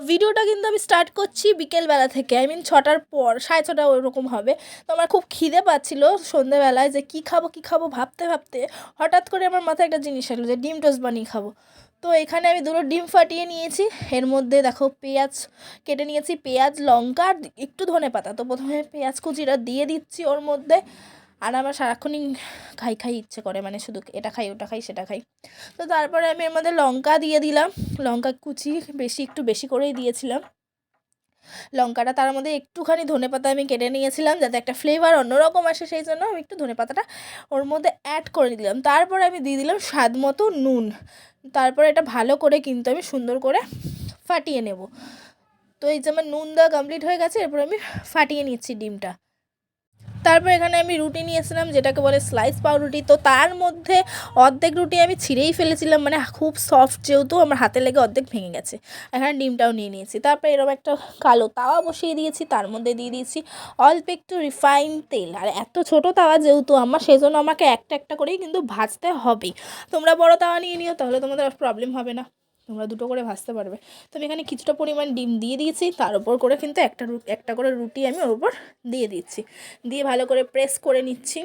ভিডিওটা কিন্তু আমি স্টার্ট করছি বিকেলবেলা থেকে, আই মিন 6টার পর, 6:30 ওরকম হবে। তো আমার খুব খিদে পাচ্ছিলো সন্ধ্যেবেলায়, যে কী খাবো ভাবতে ভাবতে হঠাৎ করে আমার মাথায় একটা জিনিস এলো যে ডিম টোস্ট বানিয়ে খাবো। তো এখানে আমি দুটো ডিম ফাটিয়ে নিয়েছি, এর মধ্যে দেখো পেঁয়াজ কেটে নিয়েছি, পেঁয়াজ লঙ্কা আর একটু ধনেপাতা। তো প্রথমে পেঁয়াজ কুচিটা দিয়ে দিচ্ছি ওর মধ্যে। আর আমার সারাক্ষণই খাই ইচ্ছে করে, মানে শুধু এটা খাই ওটা খাই সেটা খাই। তো তারপরে আমি এর মধ্যে লঙ্কা দিয়ে দিলাম, লঙ্কা কুচি একটু বেশি করেই দিয়েছিলাম লঙ্কাটা। তার মধ্যে একটুখানি ধনেপাতা আমি কেটে নিয়েছিলাম যাতে একটা ফ্লেভার অন্যরকম আসে, সেই জন্য আমি একটু ধনেপাতাটা ওর মধ্যে অ্যাড করে দিলাম। তারপরে আমি দিয়ে দিলাম স্বাদ মতো নুন। তারপরে এটা ভালো করে কিন্তু আমি সুন্দর করে ফাটিয়ে নেব। তো এই যে আমার নুন দেওয়া কমপ্লিট হয়ে গেছে, এরপর আমি ফাটিয়ে নিচ্ছি ডিমটা। তারপর এখানে আমি রুটি নিয়েছিলাম, যেটাকে বলে স্লাইস পাউরুটি। তো তার মধ্যে অর্ধেক রুটি আমি ছিঁড়েই ফেলেছিলাম, মানে খুব সফট যেহেতু আমার হাতে লেগে অর্ধেক ভেঙে গেছে। এখানে ডিমটাও নিয়ে নিয়েছি। তারপরে এরকম একটা কালো তাওয়া বসিয়ে দিয়েছি, তার মধ্যে দিয়ে দিয়েছি অল্প একটু রিফাইন তেল। আর এত ছোটো তাওয়া যেহেতু আমার, সেই জন্য আমাকে একটা একটা করেই কিন্তু ভাজতে হবে। তোমরা বড় তাওয়া নিয়ে নিও, তাহলে তোমাদের প্রবলেম হবে না, তোমরা দুটো করে ভাজতে পারবে। তো আমি এখানে কিছুটা পরিমাণ ডিম দিয়ে দিয়েছি, তার উপর করে কিন্তু একটা করে রুটি আমি ওর উপর দিয়ে দিচ্ছি, দিয়ে ভালো করে প্রেস করে নিচ্ছি।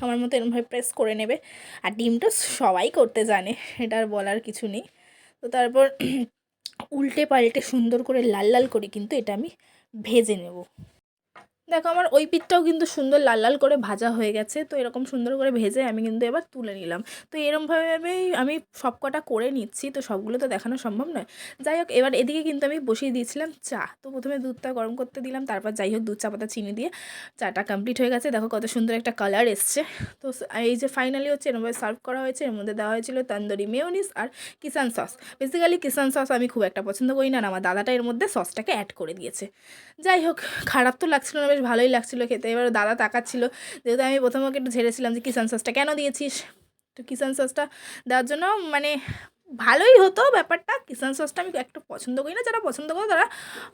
আমার মতো এরকমভাবে প্রেস করে নেবে। আর ডিমটা সবাই করতে জানে, এটা আর বলার কিছু নেই। তো তারপর উল্টে পাল্টে সুন্দর করে লাল লাল করে কিন্তু এটা আমি ভেজে নেব। দেখো আমার ওই পিঠটাও কিন্তু সুন্দর লাল লাল করে ভাজা হয়ে গেছে। তো এরকম সুন্দর করে ভেজে আমি কিন্তু এবার তুলে নিলাম। তো এরমভাবে আমি সব কটা করে নিচ্ছি, তো সবগুলো তো দেখানো সম্ভব নয়। যাই হোক, এবার এদিকে কিন্তু আমি বসিয়ে দিয়েছিলাম চা। তো প্রথমে দুধটা গরম করতে দিলাম, তারপর যাই হোক দুধ চা পাতা চিনি দিয়ে চাটা কমপ্লিট হয়ে গেছে। দেখো কত সুন্দর একটা কালার এসছে। তো এই যে ফাইনালি হচ্ছে এরমভাবে সার্ভ করা হয়েছে। এর মধ্যে দেওয়া হয়েছিল তন্দুরি মেয়োনিজ আর কিষান সস। বেসিক্যালি কিষান সস আমি খুব একটা পছন্দ করি না, আমার দাদাটা এর মধ্যে সসটাকে অ্যাড করে দিয়েছে। যাই হোক, খারাপ তো লাগছিল না, বেশ ভালোই লাগছিলো খেতে। এবার দাদা তাকাচ্ছিল, যেহেতু আমি প্রথমে ওকে একটু ঝেড়েছিলাম যে কিষান সসটা কেন দিয়েছিস। তো কিষান সসটা দেওয়ার জন্য মানে ভালোই হতো ব্যাপারটা। কিষান সসটা আমি একটু পছন্দ করি না, যারা পছন্দ করো তারা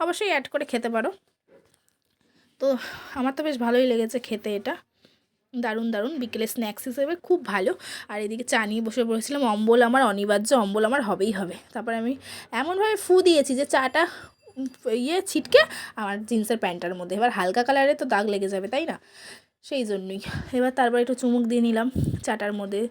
অবশ্যই অ্যাড করে খেতে পারো। তো আমার তো বেশ ভালোই লেগেছে খেতে, এটা দারুণ বিকেলে স্ন্যাক্স হিসেবে খুব ভালো। আর এদিকে চা নিয়ে বসে পড়েছিলাম, অম্বল আমার অনিবার্য, অম্বল আমার হবেই হবে। তারপরে আমি এমনভাবে ফু দিয়েছি যে চাটা ছিটকে আমার জিন্সের প্যান্টটার মধ্যে। এবার হালকা কালারে তো দাগ লেগে যাবে, তাই না? সেই জন্যই এবার তারপর একটু চুমুক দিয়ে নিলাম চাটার মধ্যে।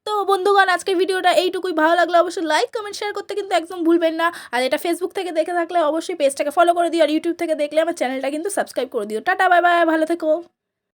তো বন্ধুগণ, আজকের ভিডিওটা এইটুকুই। ভালো লাগলে অবশ্যই লাইক কমেন্ট শেয়ার করতে কিন্তু একদম ভুলবেন না। আর এটা ফেসবুক থেকে দেখে থাকলে অবশ্যই পেজটাকে ফলো করে দিও, আর ইউটিউব থেকে দেখলে আমার চ্যানেলটা কিন্তু সাবস্ক্রাইব করে দিও। টাটা, বাই বাই, ভালো থেকো।